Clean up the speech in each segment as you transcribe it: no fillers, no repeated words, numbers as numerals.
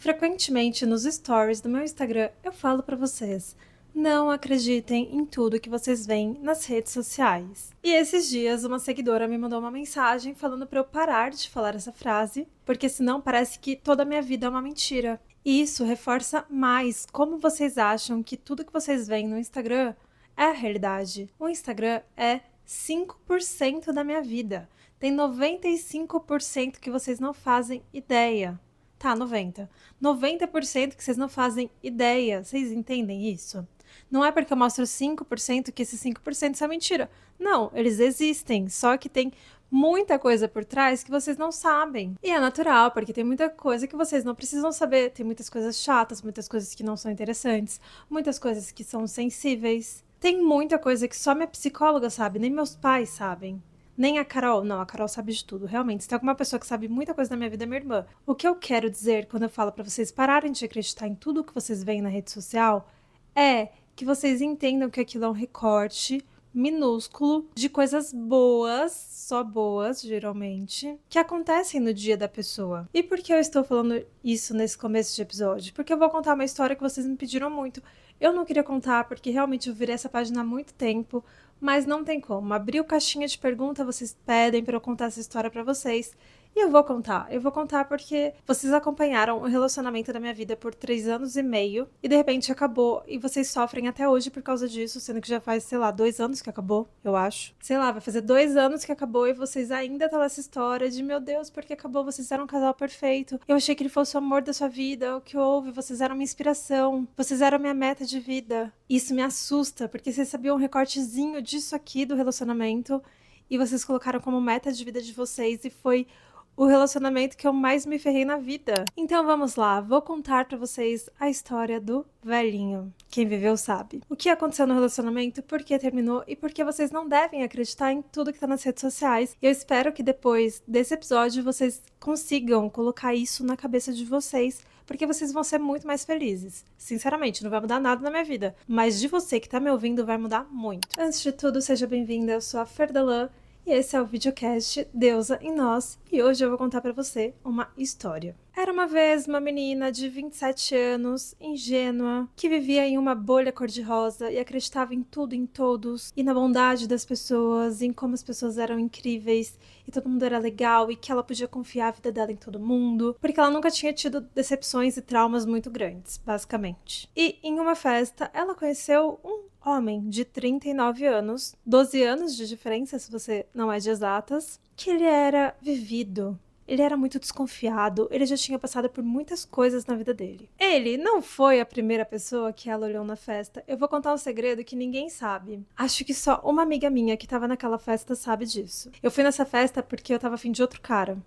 Frequentemente nos stories do meu Instagram eu falo pra vocês: não acreditem em tudo que vocês veem nas redes sociais. E esses dias uma seguidora me mandou uma mensagem falando pra eu parar de falar essa frase, porque senão parece que toda a minha vida é uma mentira. E isso reforça mais como vocês acham que tudo que vocês veem no Instagram é a realidade. O Instagram é 5% da minha vida. Tem 95% que vocês não fazem ideia. Tá, 90. 90% que vocês não fazem ideia. Vocês entendem isso? Não é porque eu mostro 5% que esses 5% são mentira. Não, eles existem, só que tem muita coisa por trás que vocês não sabem. E é natural, porque tem muita coisa que vocês não precisam saber. Tem muitas coisas chatas, muitas coisas que não são interessantes, muitas coisas que são sensíveis. Tem muita coisa que só minha psicóloga sabe, nem meus pais sabem. Nem a Carol. Não, a Carol sabe de tudo, realmente. Se tem alguma pessoa que sabe muita coisa da minha vida, é minha irmã. O que eu quero dizer quando eu falo pra vocês pararem de acreditar em tudo que vocês veem na rede social é que vocês entendam que aquilo é um recorte minúsculo de coisas boas, só boas, geralmente, que acontecem no dia da pessoa. E por que eu estou falando isso nesse começo de episódio? Porque eu vou contar uma história que vocês me pediram muito. Eu não queria contar porque realmente eu virei essa página há muito tempo, mas não tem como. Abriu caixinha de pergunta, vocês pedem para eu contar essa história para vocês. E eu vou contar. Eu vou contar porque vocês acompanharam o relacionamento da minha vida por 3 anos e meio e de repente acabou e vocês sofrem até hoje por causa disso, sendo que já faz, sei lá, 2 anos que acabou, eu acho. Sei lá, vai fazer 2 anos que acabou e vocês ainda estão nessa história de meu Deus, porque acabou, vocês eram um casal perfeito. Eu achei que ele fosse o amor da sua vida, o que houve, vocês eram minha inspiração, vocês eram minha meta de vida. Isso me assusta, porque vocês sabiam um recortezinho disso aqui do relacionamento e vocês colocaram como meta de vida de vocês e foi o relacionamento que eu mais me ferrei na vida. Então vamos lá, vou contar pra vocês a história do velhinho. Quem viveu sabe. O que aconteceu no relacionamento, por que terminou e por que vocês não devem acreditar em tudo que tá nas redes sociais. E eu espero que depois desse episódio vocês consigam colocar isso na cabeça de vocês, porque vocês vão ser muito mais felizes. Sinceramente, não vai mudar nada na minha vida, mas de você que tá me ouvindo vai mudar muito. Antes de tudo, seja bem-vinda, eu sou a Ferdalan, e esse é o videocast Deusa em Nós, e hoje eu vou contar pra você uma história. Era uma vez uma menina de 27 anos, ingênua, que vivia em uma bolha cor-de-rosa e acreditava em tudo e em todos, e na bondade das pessoas, em como as pessoas eram incríveis, e todo mundo era legal, e que ela podia confiar a vida dela em todo mundo, porque ela nunca tinha tido decepções e traumas muito grandes, basicamente. E em uma festa, ela conheceu um homem de 39 anos, 12 anos de diferença se você não é de exatas, que ele era vivido. Ele era muito desconfiado, ele já tinha passado por muitas coisas na vida dele. Ele não foi a primeira pessoa que ela olhou na festa. Eu vou contar um segredo que ninguém sabe. Acho que só uma amiga minha que tava naquela festa sabe disso. Eu fui nessa festa porque eu tava afim de outro cara.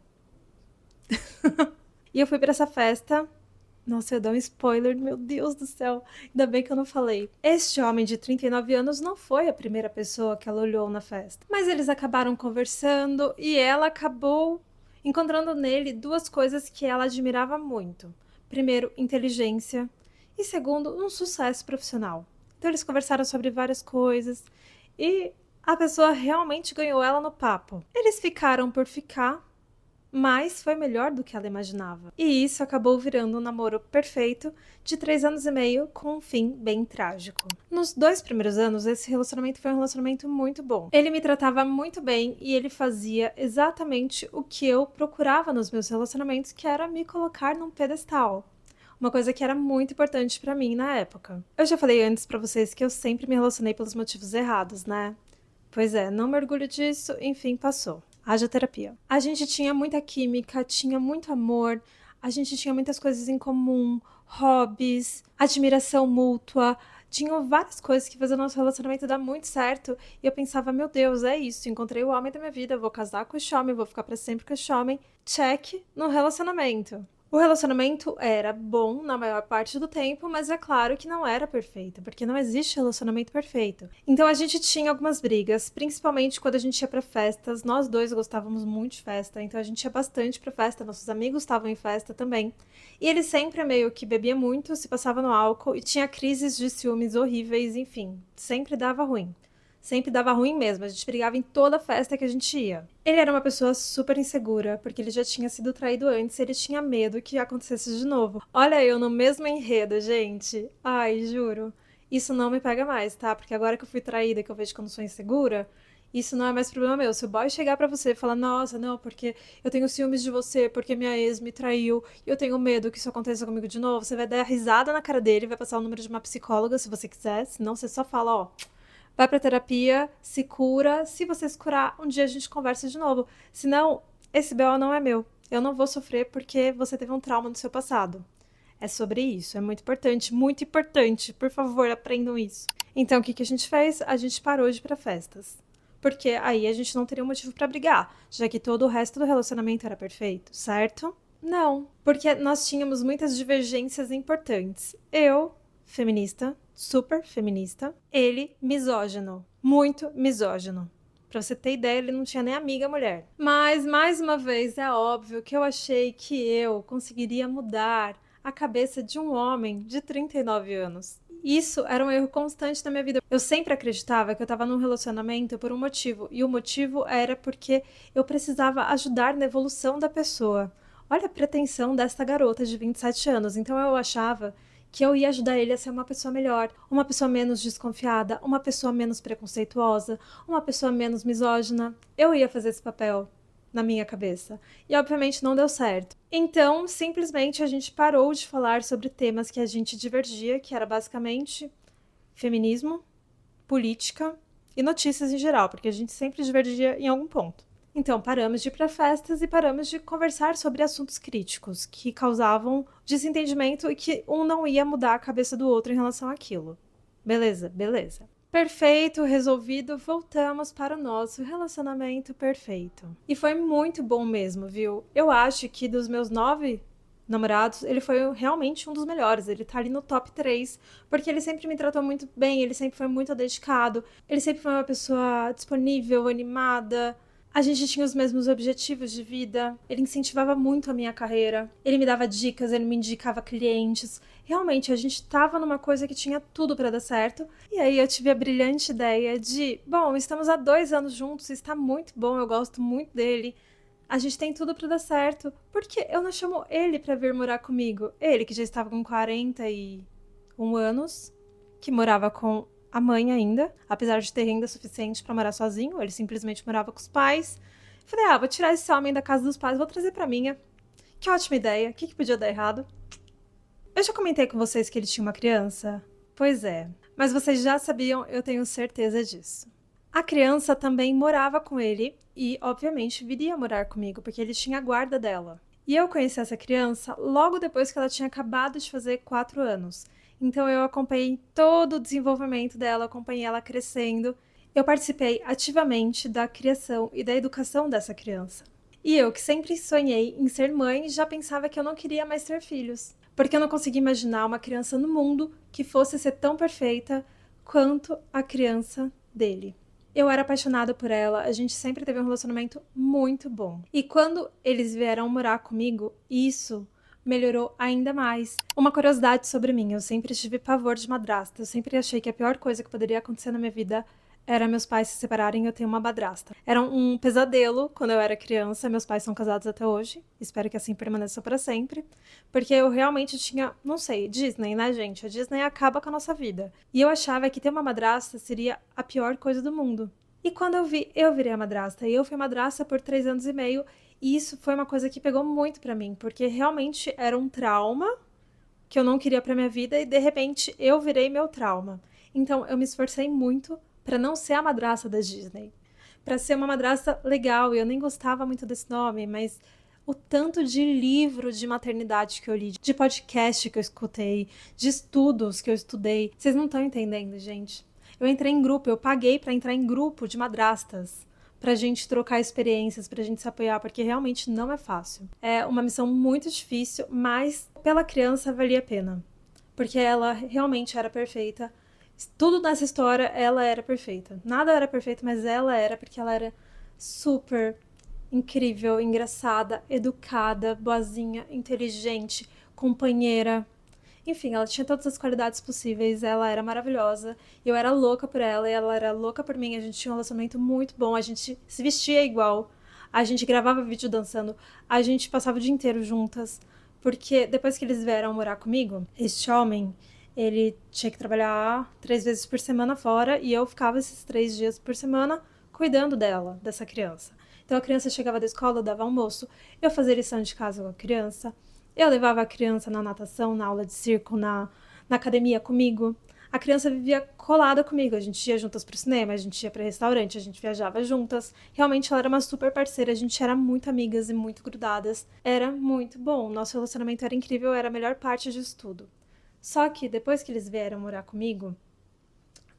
E eu fui pra essa festa. Nossa, eu dou um spoiler, meu Deus do céu. Ainda bem que eu não falei. Este homem de 39 anos não foi a primeira pessoa que ela olhou na festa. Mas eles acabaram conversando e ela acabou encontrando nele 2 coisas que ela admirava muito. Primeiro, inteligência. E segundo, um sucesso profissional. Então eles conversaram sobre várias coisas e a pessoa realmente ganhou ela no papo. Eles ficaram por ficar, mas foi melhor do que ela imaginava. E isso acabou virando um namoro perfeito de 3 anos e meio com um fim bem trágico. Nos 2 primeiros anos, esse relacionamento foi um relacionamento muito bom. Ele me tratava muito bem e ele fazia exatamente o que eu procurava nos meus relacionamentos, que era me colocar num pedestal. Uma coisa que era muito importante pra mim na época. Eu já falei antes pra vocês que eu sempre me relacionei pelos motivos errados, né? Pois é, não me orgulho disso, enfim, passou. Haja terapia. A gente tinha muita química, tinha muito amor, a gente tinha muitas coisas em comum, hobbies, admiração mútua, tinham várias coisas que faziam o nosso relacionamento dar muito certo. E eu pensava, meu Deus, é isso, encontrei o homem da minha vida, eu vou casar com esse homem, vou ficar pra sempre com esse homem. Check no relacionamento. O relacionamento era bom na maior parte do tempo, mas é claro que não era perfeito, porque não existe relacionamento perfeito. Então a gente tinha algumas brigas, principalmente quando a gente ia pra festas. Nós 2 gostávamos muito de festa, então a gente ia bastante pra festa, nossos amigos estavam em festa também. E ele sempre meio que bebia muito, se passava no álcool e tinha crises de ciúmes horríveis, enfim, sempre dava ruim. Sempre dava ruim mesmo, a gente brigava em toda festa que a gente ia. Ele era uma pessoa super insegura, porque ele já tinha sido traído antes e ele tinha medo que acontecesse de novo. Olha eu no mesmo enredo, gente. Ai, juro. Isso não me pega mais, tá? Porque agora que eu fui traída, que eu vejo que eu não sou insegura, isso não é mais problema meu. Se o boy chegar pra você e falar, nossa, não, porque eu tenho ciúmes de você, porque minha ex me traiu e eu tenho medo que isso aconteça comigo de novo, você vai dar risada na cara dele, vai passar o número de uma psicóloga se você quiser, senão você só fala, ó, vai pra terapia, se cura. Se você se curar, um dia a gente conversa de novo. Senão, esse BO não é meu. Eu não vou sofrer porque você teve um trauma no seu passado. É sobre isso, é muito importante, muito importante. Por favor, aprendam isso. Então, o que a gente fez? A gente parou de ir pra festas. Porque aí a gente não teria um motivo pra brigar, já que todo o resto do relacionamento era perfeito, certo? Não, porque nós tínhamos muitas divergências importantes. Eu, feminista, super feminista. Ele, misógino. Muito misógino. Pra você ter ideia, ele não tinha nem amiga mulher. Mas, mais uma vez, é óbvio que eu achei que eu conseguiria mudar a cabeça de um homem de 39 anos. Isso era um erro constante na minha vida. Eu sempre acreditava que eu estava num relacionamento por um motivo. E o motivo era porque eu precisava ajudar na evolução da pessoa. Olha a pretensão desta garota de 27 anos. Então eu achava que eu ia ajudar ele a ser uma pessoa melhor, uma pessoa menos desconfiada, uma pessoa menos preconceituosa, uma pessoa menos misógina. Eu ia fazer esse papel na minha cabeça. E obviamente não deu certo. Então, simplesmente a gente parou de falar sobre temas que a gente divergia, que era basicamente feminismo, política e notícias em geral, porque a gente sempre divergia em algum ponto. Então, paramos de ir para festas e paramos de conversar sobre assuntos críticos que causavam desentendimento e que um não ia mudar a cabeça do outro em relação àquilo. Beleza, beleza. Perfeito, resolvido, voltamos para o nosso relacionamento perfeito. E foi muito bom mesmo, viu? Eu acho que dos meus 9 namorados, ele foi realmente um dos melhores. Ele tá ali no top 3, porque ele sempre me tratou muito bem, ele sempre foi muito dedicado, ele sempre foi uma pessoa disponível, animada. A gente tinha os mesmos objetivos de vida, ele incentivava muito a minha carreira, ele me dava dicas, ele me indicava clientes. Realmente, a gente tava numa coisa que tinha tudo pra dar certo. E aí eu tive a brilhante ideia de, bom, estamos há 2 anos juntos, está muito bom, eu gosto muito dele. A gente tem tudo pra dar certo. Por que eu não chamo ele pra vir morar comigo? Ele que já estava com 41 anos, que morava com a mãe ainda, apesar de ter renda suficiente pra morar sozinho, ele simplesmente morava com os pais. Falei, vou tirar esse homem da casa dos pais, vou trazer pra minha. Que ótima ideia, o que podia dar errado? Eu já comentei com vocês que ele tinha uma criança? Pois é, mas vocês já sabiam, eu tenho certeza disso. A criança também morava com ele e, obviamente, viria morar comigo, porque ele tinha a guarda dela. E eu conheci essa criança logo depois que ela tinha acabado de fazer 4 anos. Então eu acompanhei todo o desenvolvimento dela, acompanhei ela crescendo. Eu participei ativamente da criação e da educação dessa criança. E eu, que sempre sonhei em ser mãe, já pensava que eu não queria mais ter filhos. Porque eu não conseguia imaginar uma criança no mundo que fosse ser tão perfeita quanto a criança dele. Eu era apaixonada por ela, a gente sempre teve um relacionamento muito bom. E quando eles vieram morar comigo, isso melhorou ainda mais. Uma curiosidade sobre mim, eu sempre tive pavor de madrasta, eu sempre achei que a pior coisa que poderia acontecer na minha vida era meus pais se separarem e eu ter uma madrasta. Era um pesadelo quando eu era criança, meus pais são casados até hoje, espero que assim permaneça para sempre, porque eu realmente tinha, não sei, Disney, né, gente? A Disney acaba com a nossa vida. E eu achava que ter uma madrasta seria a pior coisa do mundo. E quando eu virei a madrasta, e eu fui madrasta por 3 anos e meio, e isso foi uma coisa que pegou muito pra mim, porque realmente era um trauma que eu não queria pra minha vida, e de repente eu virei meu trauma. Então eu me esforcei muito pra não ser a madrasta da Disney, pra ser uma madrasta legal. E eu nem gostava muito desse nome, mas o tanto de livro de maternidade que eu li, de podcast que eu escutei, de estudos que eu estudei, vocês não estão entendendo, gente. Eu entrei em grupo, eu paguei pra entrar em grupo de madrastas, pra gente trocar experiências, pra gente se apoiar, porque realmente não é fácil. É uma missão muito difícil, mas pela criança valia a pena, porque ela realmente era perfeita. Tudo nessa história, ela era perfeita. Nada era perfeito, mas ela era, porque ela era super incrível, engraçada, educada, boazinha, inteligente, companheira. Enfim, ela tinha todas as qualidades possíveis, ela era maravilhosa, eu era louca por ela e ela era louca por mim, a gente tinha um relacionamento muito bom, a gente se vestia igual, a gente gravava vídeo dançando, a gente passava o dia inteiro juntas, porque depois que eles vieram morar comigo, este homem, ele tinha que trabalhar 3 vezes por semana fora e eu ficava esses 3 dias por semana cuidando dela, dessa criança. Então a criança chegava da escola, eu dava almoço, eu fazia lição de casa com a criança, eu levava a criança na natação, na aula de circo, na academia comigo. A criança vivia colada comigo. A gente ia juntas pro cinema, a gente ia para restaurante, a gente viajava juntas. Realmente ela era uma super parceira, a gente era muito amigas e muito grudadas. Era muito bom. Nosso relacionamento era incrível, era a melhor parte disso tudo. Só que depois que eles vieram morar comigo,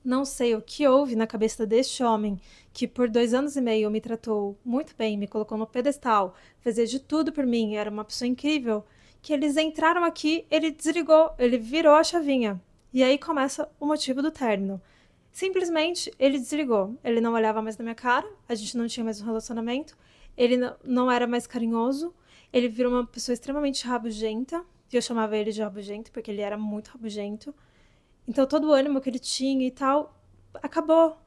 não sei o que houve na cabeça deste homem que por 2 anos e meio me tratou muito bem, me colocou no pedestal, fazia de tudo por mim, era uma pessoa incrível, que eles entraram aqui, ele desligou, ele virou a chavinha. E aí começa o motivo do término. Simplesmente ele desligou. Ele não olhava mais na minha cara, a gente não tinha mais um relacionamento, ele não era mais carinhoso, ele virou uma pessoa extremamente rabugenta, e eu chamava ele de rabugento porque ele era muito rabugento. Então todo o ânimo que ele tinha e tal, acabou,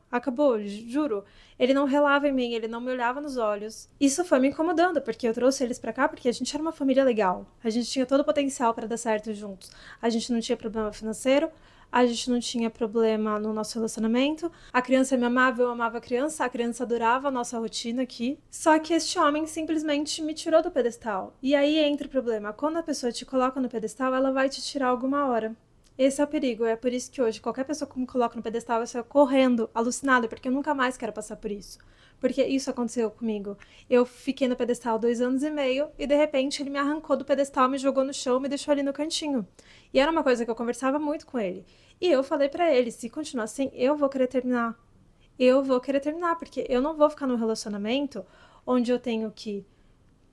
juro. Ele não relava em mim, ele não me olhava nos olhos. Isso foi me incomodando, porque eu trouxe eles pra cá porque a gente era uma família legal. A gente tinha todo o potencial pra dar certo juntos. A gente não tinha problema financeiro, a gente não tinha problema no nosso relacionamento. A criança me amava, eu amava a criança adorava a nossa rotina aqui. Só que este homem simplesmente me tirou do pedestal. E aí entra o problema. Quando a pessoa te coloca no pedestal, ela vai te tirar alguma hora. Esse é o perigo, é por isso que hoje qualquer pessoa que me coloca no pedestal eu saio correndo, alucinada, porque eu nunca mais quero passar por isso. Porque isso aconteceu comigo. Eu fiquei no pedestal 2 anos e meio e de repente ele me arrancou do pedestal, me jogou no chão, me deixou ali no cantinho. E era uma coisa que eu conversava muito com ele. E eu falei pra ele, se continuar assim, eu vou querer terminar. Eu vou querer terminar, porque eu não vou ficar num relacionamento onde eu tenho que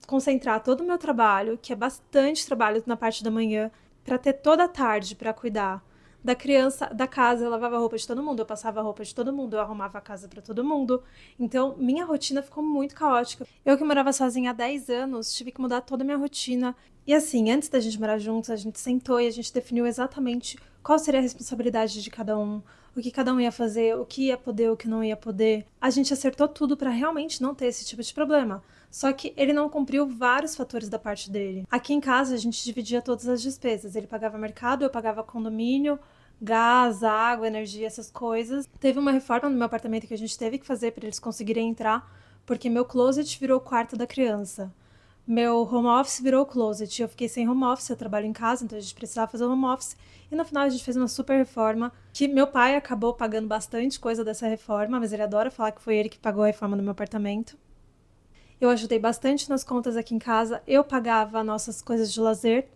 concentrar todo o meu trabalho, que é bastante trabalho na parte da manhã, para ter toda a tarde para cuidar da criança, da casa. Eu lavava a roupa de todo mundo, eu passava a roupa de todo mundo, eu arrumava a casa para todo mundo. Então, minha rotina ficou muito caótica. Eu que morava sozinha há 10 anos, tive que mudar toda a minha rotina. E assim, antes da gente morar juntos, a gente sentou e a gente definiu exatamente qual seria a responsabilidade de cada um, o que cada um ia fazer, o que ia poder, o que não ia poder. A gente acertou tudo para realmente não ter esse tipo de problema. Só que ele não cumpriu vários fatores da parte dele. Aqui em casa a gente dividia todas as despesas. Ele pagava mercado, eu pagava condomínio, gás, água, energia, essas coisas. Teve uma reforma no meu apartamento que a gente teve que fazer para eles conseguirem entrar, porque meu closet virou o quarto da criança. Meu home office virou closet. Eu fiquei sem home office, eu trabalho em casa, então a gente precisava fazer home office. E no final a gente fez uma super reforma, que meu pai acabou pagando bastante coisa dessa reforma, mas ele adora falar que foi ele que pagou a reforma no meu apartamento. Eu ajudei bastante nas contas aqui em casa, eu pagava nossas coisas de lazer,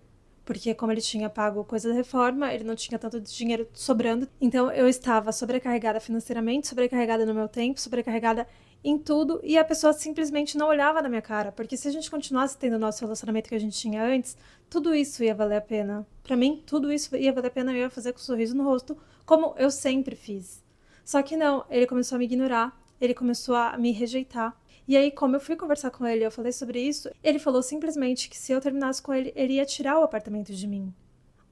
porque como ele tinha pago coisa da reforma, ele não tinha tanto dinheiro sobrando. Então eu estava sobrecarregada financeiramente, sobrecarregada no meu tempo, sobrecarregada em tudo, e a pessoa simplesmente não olhava na minha cara, porque se a gente continuasse tendo o nosso relacionamento que a gente tinha antes, tudo isso ia valer a pena. Pra mim, tudo isso ia valer a pena, eu ia fazer com um sorriso no rosto, como eu sempre fiz. Só que não, ele começou a me ignorar, ele começou a me rejeitar. E aí, como eu fui conversar com ele, eu falei sobre isso, ele falou simplesmente que se eu terminasse com ele ia tirar o apartamento de mim.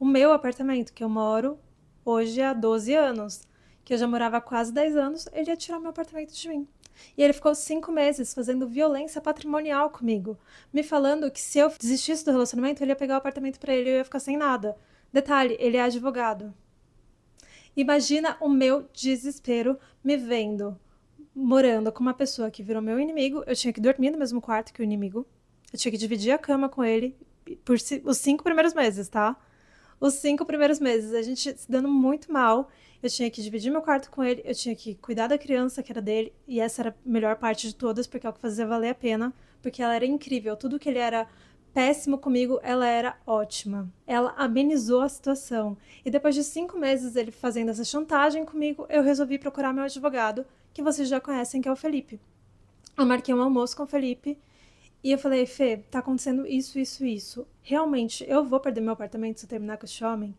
O meu apartamento, que eu moro hoje há 12 anos, que eu já morava há quase 10 anos, ele ia tirar meu apartamento de mim. E ele ficou 5 meses fazendo violência patrimonial comigo, me falando que se eu desistisse do relacionamento, ele ia pegar o apartamento pra ele e eu ia ficar sem nada. Detalhe, ele é advogado. Imagina o meu desespero me vendo morando com uma pessoa que virou meu inimigo. Eu tinha que dormir no mesmo quarto que o inimigo. Eu tinha que dividir a cama com ele por os 5 primeiros meses, tá? Os 5 primeiros meses, a gente se dando muito mal. Eu tinha que dividir meu quarto com ele, eu tinha que cuidar da criança, que era dele, e essa era a melhor parte de todas, porque é o que fazia valer a pena, porque ela era incrível. Tudo que ele era péssimo comigo, ela era ótima. Ela amenizou a situação. E depois de 5 meses ele fazendo essa chantagem comigo, eu resolvi procurar meu advogado, que vocês já conhecem, que é o Felipe. Eu marquei um almoço com o Felipe e eu falei, Fê, tá acontecendo isso, isso, isso. Realmente, eu vou perder meu apartamento se eu terminar com esse homem?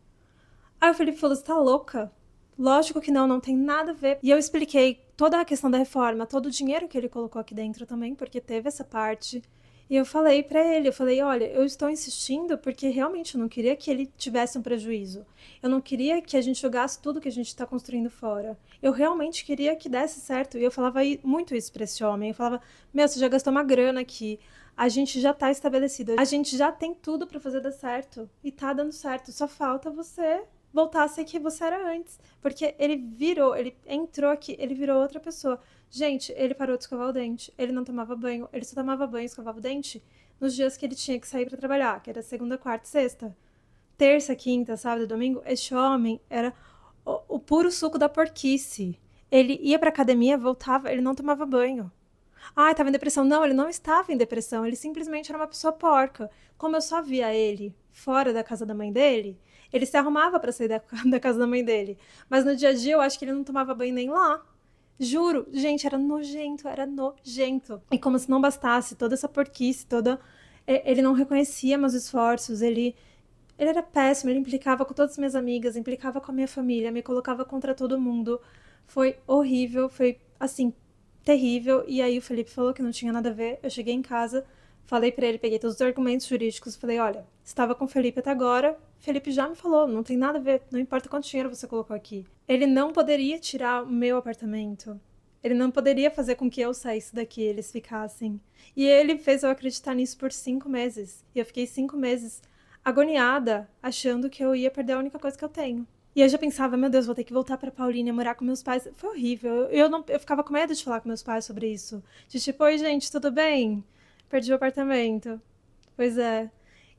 Aí o Felipe falou, você tá louca? Lógico que não, não tem nada a ver. E eu expliquei toda a questão da reforma, todo o dinheiro que ele colocou aqui dentro também, porque teve essa parte. E eu falei pra ele, eu falei, olha, eu estou insistindo porque realmente eu não queria que ele tivesse um prejuízo. Eu não queria que a gente jogasse tudo que a gente está construindo fora. Eu realmente queria que desse certo. E eu falava muito isso pra esse homem. Eu falava, meu, você já gastou uma grana aqui. A gente já tá estabelecido. A gente já tem tudo pra fazer dar certo. E tá dando certo. Só falta você voltar a ser quem você era antes. Porque ele entrou aqui, ele virou outra pessoa. Gente, ele parou de escovar o dente, ele não tomava banho, ele só tomava banho e escovava o dente nos dias que ele tinha que sair pra trabalhar, que era segunda, quarta e sexta. Terça, quinta, sábado e domingo, este homem era o puro suco da porquice. Ele ia pra academia, voltava, ele não tomava banho. Ai, estava em depressão. Não, ele não estava em depressão, ele simplesmente era uma pessoa porca. Como eu só via ele fora da casa da mãe dele, ele se arrumava pra sair da casa da mãe dele. Mas no dia a dia eu acho que ele não tomava banho nem lá. Juro, gente, era nojento, era nojento. E como se não bastasse toda essa porquice, ele não reconhecia meus esforços, ele era péssimo, ele implicava com todas as minhas amigas, implicava com a minha família, me colocava contra todo mundo. Foi horrível, foi, assim, terrível. E aí o Felipe falou que não tinha nada a ver. Eu cheguei em casa, falei pra ele, peguei todos os argumentos jurídicos, falei, olha, estava com o Felipe até agora, Felipe já me falou, não tem nada a ver, não importa quanto dinheiro você colocou aqui. Ele não poderia tirar o meu apartamento. Ele não poderia fazer com que eu saísse daqui, eles ficassem. E ele fez eu acreditar nisso por 5 meses. E eu fiquei 5 meses agoniada, achando que eu ia perder a única coisa que eu tenho. E eu já pensava, meu Deus, vou ter que voltar pra Paulínia, morar com meus pais. Foi horrível. Eu ficava com medo de falar com meus pais sobre isso. De tipo, oi, gente, tudo bem? Perdi o apartamento. Pois é.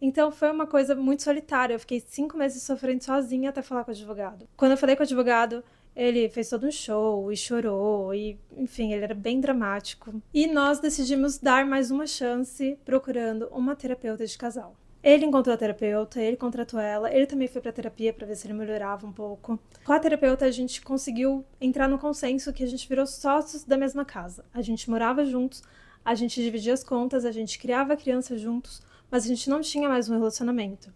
Então foi uma coisa muito solitária. Eu fiquei 5 meses sofrendo sozinha até falar com o advogado. Quando eu falei com o advogado, ele fez todo um show e chorou, e enfim, ele era bem dramático. E nós decidimos dar mais uma chance procurando uma terapeuta de casal. Ele encontrou a terapeuta, ele contratou ela, ele também foi pra terapia pra ver se ele melhorava um pouco. Com a terapeuta a gente conseguiu entrar no consenso que a gente virou sócios da mesma casa. A gente morava juntos, a gente dividia as contas, a gente criava a criança juntos, mas a gente não tinha mais um relacionamento.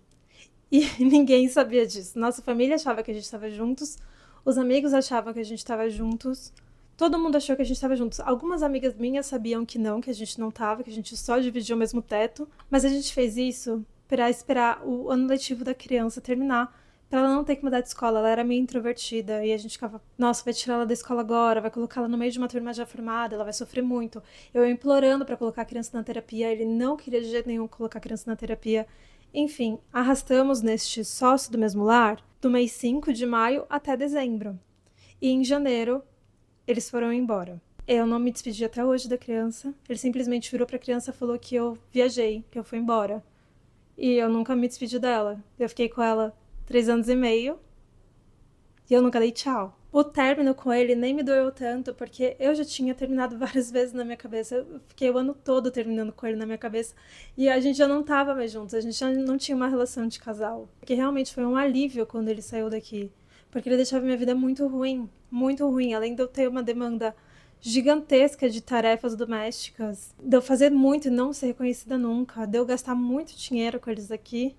E ninguém sabia disso. Nossa família achava que a gente estava juntos, os amigos achavam que a gente estava juntos, todo mundo achou que a gente estava juntos. Algumas amigas minhas sabiam que não, que a gente não estava, que a gente só dividia o mesmo teto, mas a gente fez isso para esperar o ano letivo da criança terminar, para ela não ter que mudar de escola. Ela era meio introvertida e a gente ficava, nossa, vai tirar ela da escola agora, vai colocar ela no meio de uma turma já formada, ela vai sofrer muito. Eu implorando para colocar a criança na terapia, ele não queria de jeito nenhum colocar a criança na terapia. Enfim, arrastamos neste sócio do mesmo lar do mês 5 de maio até dezembro. E em janeiro, eles foram embora. Eu não me despedi até hoje da criança. Ele simplesmente virou pra criança e falou que eu viajei, que eu fui embora. E eu nunca me despedi dela. Eu fiquei com ela 3 anos e meio e eu nunca dei tchau. O término com ele nem me doeu tanto, porque eu já tinha terminado várias vezes na minha cabeça. Eu fiquei o ano todo terminando com ele na minha cabeça. E a gente já não tava mais juntos, a gente já não tinha uma relação de casal. Porque realmente foi um alívio quando ele saiu daqui. Porque ele deixava minha vida muito ruim, muito ruim. Além de eu ter uma demanda gigantesca de tarefas domésticas, de eu fazer muito e não ser reconhecida nunca, de eu gastar muito dinheiro com eles aqui.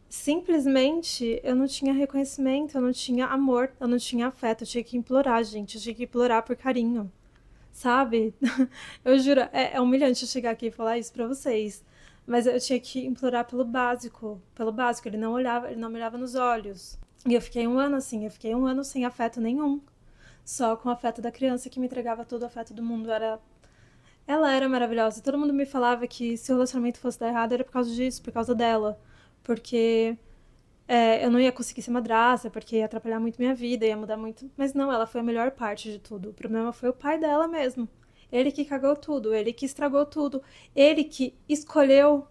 Simplesmente eu não tinha reconhecimento, eu não tinha amor, eu não tinha afeto, eu tinha que implorar, gente, eu tinha que implorar por carinho, sabe? Eu juro, é humilhante eu chegar aqui e falar isso pra vocês, mas eu tinha que implorar pelo básico, ele não olhava, ele não me olhava nos olhos. E eu fiquei um ano assim, eu fiquei um ano sem afeto nenhum, só com o afeto da criança que me entregava todo o afeto do mundo, ela era maravilhosa, e todo mundo me falava que se o relacionamento fosse dar errado era por causa disso, por causa dela. Porque eu não ia conseguir ser madrasta, porque ia atrapalhar muito minha vida, ia mudar muito. Mas não, ela foi a melhor parte de tudo. O problema foi o pai dela mesmo. Ele que cagou tudo, ele que estragou tudo. Ele que escolheu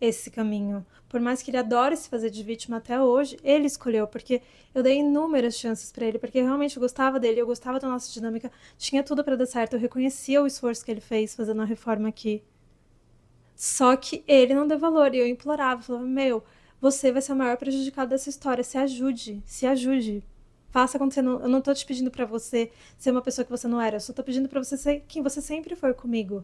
esse caminho. Por mais que ele adore se fazer de vítima até hoje, ele escolheu, porque eu dei inúmeras chances pra ele, porque eu realmente gostava dele, eu gostava da nossa dinâmica, tinha tudo pra dar certo, eu reconhecia o esforço que ele fez fazendo a reforma aqui. Só que ele não deu valor e eu implorava, falava, meu, você vai ser o maior prejudicado dessa história, se ajude. Faça acontecer, eu não tô te pedindo pra você ser uma pessoa que você não era, eu só tô pedindo pra você ser quem você sempre foi comigo.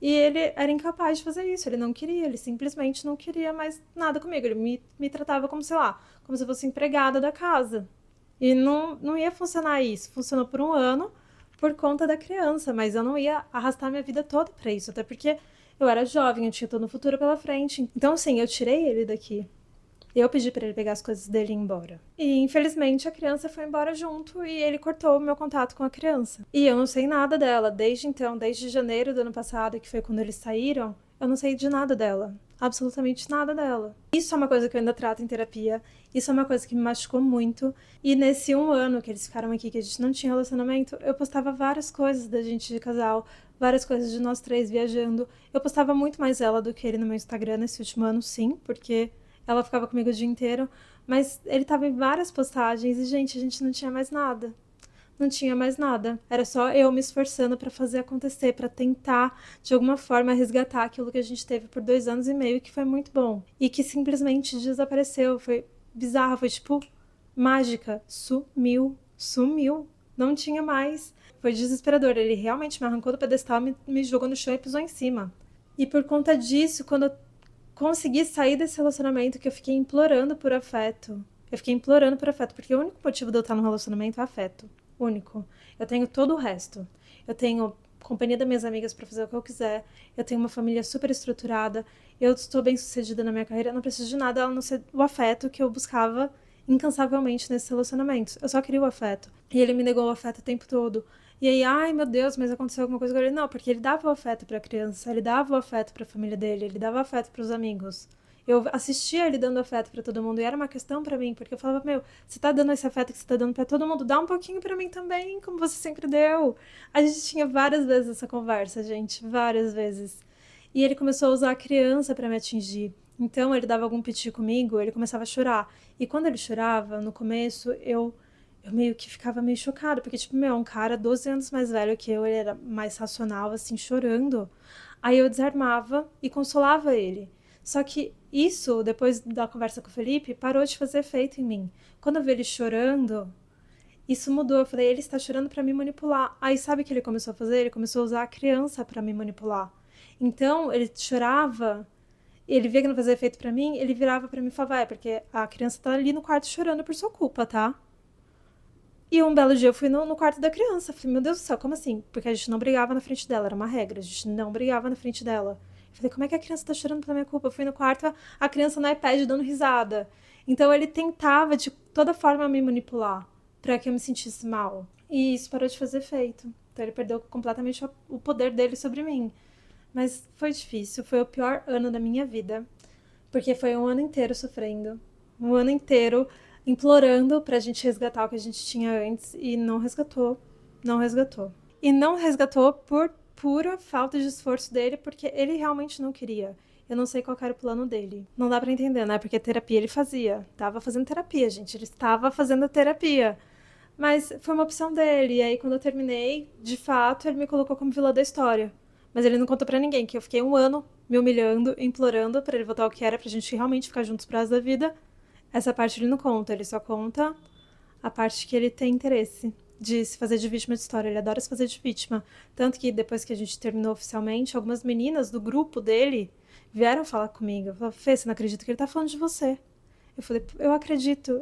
E ele era incapaz de fazer isso, ele não queria, ele simplesmente não queria mais nada comigo, ele me tratava como, sei lá, como se eu fosse empregada da casa. E não ia funcionar isso, funcionou por um ano por conta da criança, mas eu não ia arrastar minha vida toda pra isso, até porque Eu era jovem, eu tinha todo o futuro pela frente. Então, sim, eu tirei ele daqui. Eu pedi pra ele pegar as coisas dele e ir embora. E, infelizmente, a criança foi embora junto e ele cortou o meu contato com a criança. E eu não sei nada dela. Desde então, desde janeiro do ano passado, que foi quando eles saíram, eu não sei de nada dela. Absolutamente nada dela. Isso é uma coisa que eu ainda trato em terapia. Isso é uma coisa que me machucou muito. E nesse 1 ano que eles ficaram aqui, que a gente não tinha relacionamento, eu postava várias coisas da gente de casal, várias coisas de nós três viajando. Eu postava muito mais ela do que ele no meu Instagram nesse último ano, sim, porque ela ficava comigo o dia inteiro, mas ele tava em várias postagens e, gente, a gente não tinha mais nada. Não tinha mais nada. Era só eu me esforçando pra fazer acontecer, pra tentar, de alguma forma, resgatar aquilo que a gente teve por 2 anos e meio, que foi muito bom. E que simplesmente desapareceu. Foi bizarro, foi tipo mágica. Sumiu, sumiu. Não tinha mais. Foi desesperador. Ele realmente me arrancou do pedestal, me jogou no chão e pisou em cima. E por conta disso, quando eu consegui sair desse relacionamento, que eu fiquei implorando por afeto. Eu fiquei implorando por afeto, porque o único motivo de eu estar num relacionamento é afeto. Único. Eu tenho todo o resto. Eu tenho companhia das minhas amigas pra fazer o que eu quiser. Eu tenho uma família super estruturada. Eu estou bem sucedida na minha carreira. Eu não preciso de nada a não ser o afeto que eu buscava incansavelmente nesses relacionamentos. Eu só queria o afeto. E ele me negou o afeto o tempo todo. E aí, ai meu Deus, mas aconteceu alguma coisa com ele? Não, porque ele dava o afeto pra criança, ele dava o afeto pra família dele, ele dava o afeto pros amigos. Eu assistia ele dando afeto pra todo mundo e era uma questão pra mim, porque eu falava, meu, você tá dando esse afeto que você tá dando pra todo mundo, dá um pouquinho pra mim também, como você sempre deu. A gente tinha várias vezes essa conversa, gente, várias vezes. E ele começou a usar a criança pra me atingir. Então ele dava algum piti comigo, ele começava a chorar. E quando ele chorava, no começo, eu meio que ficava meio chocada, porque, tipo, meu, um cara 12 anos mais velho que eu, ele era mais racional, assim, chorando. Aí eu desarmava e consolava ele. Só que isso, depois da conversa com o Felipe, parou de fazer efeito em mim. Quando eu vi ele chorando, isso mudou. Eu falei, ele está chorando pra me manipular. Aí sabe o que ele começou a fazer? Ele começou a usar a criança pra me manipular. Então, ele chorava, ele via que não fazia efeito pra mim, ele virava pra mim e falava, é, porque a criança tá ali no quarto chorando por sua culpa, tá? E um belo dia eu fui no quarto da criança. Falei, meu Deus do céu, como assim? Porque a gente não brigava na frente dela, era uma regra, a gente não brigava na frente dela. Eu falei, como é que a criança tá chorando pela minha culpa? Eu fui no quarto, a criança no iPad dando risada. Então ele tentava de toda forma me manipular pra que eu me sentisse mal. E isso parou de fazer efeito. Então ele perdeu completamente o poder dele sobre mim. Mas foi difícil, foi o pior ano da minha vida. Porque foi um ano inteiro sofrendo. Um ano inteiro implorando pra gente resgatar o que a gente tinha antes e não resgatou. Não resgatou. E não resgatou por pura falta de esforço dele, porque ele realmente não queria. Eu não sei qual era o plano dele. Não dá pra entender, né? Porque terapia ele fazia. Tava fazendo terapia, gente. Ele estava fazendo terapia. Mas foi uma opção dele. E aí, quando eu terminei, de fato, ele me colocou como vilã da história. Mas ele não contou pra ninguém que eu fiquei 1 ano me humilhando, implorando pra ele voltar ao que era, pra gente realmente ficar juntos pro resto da vida. Essa parte ele não conta, ele só conta a parte que ele tem interesse de se fazer de vítima de história. Ele adora se fazer de vítima. Tanto que depois que a gente terminou oficialmente, algumas meninas do grupo dele vieram falar comigo. Falaram, Fê, você não acredita que ele tá falando de você? Eu falei, eu acredito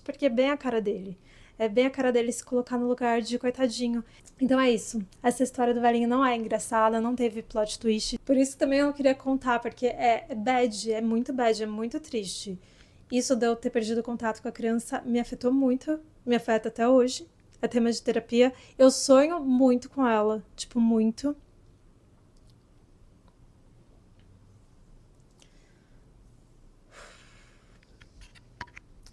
porque é bem a cara dele. É bem a cara dele se colocar no lugar de coitadinho. Então é isso. Essa história do velhinho não é engraçada, não teve plot twist. Por isso também eu não queria contar, porque é bad, é muito triste. Isso de eu ter perdido o contato com a criança me afetou muito, me afeta até hoje. É tema de terapia. Eu sonho muito com ela, tipo, muito.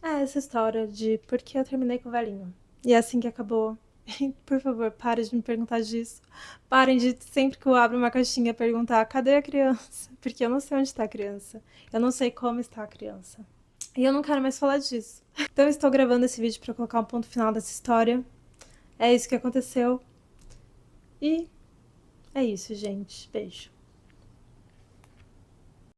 É essa história de por que eu terminei com o velhinho. E é assim que acabou. Por favor, parem de me perguntar disso. Parem de, sempre que eu abro uma caixinha, perguntar: cadê a criança? Porque eu não sei onde está a criança. Eu não sei como está a criança. E eu não quero mais falar disso. Então eu estou gravando esse vídeo para colocar um ponto final dessa história. É isso que aconteceu. E é isso, gente. Beijo.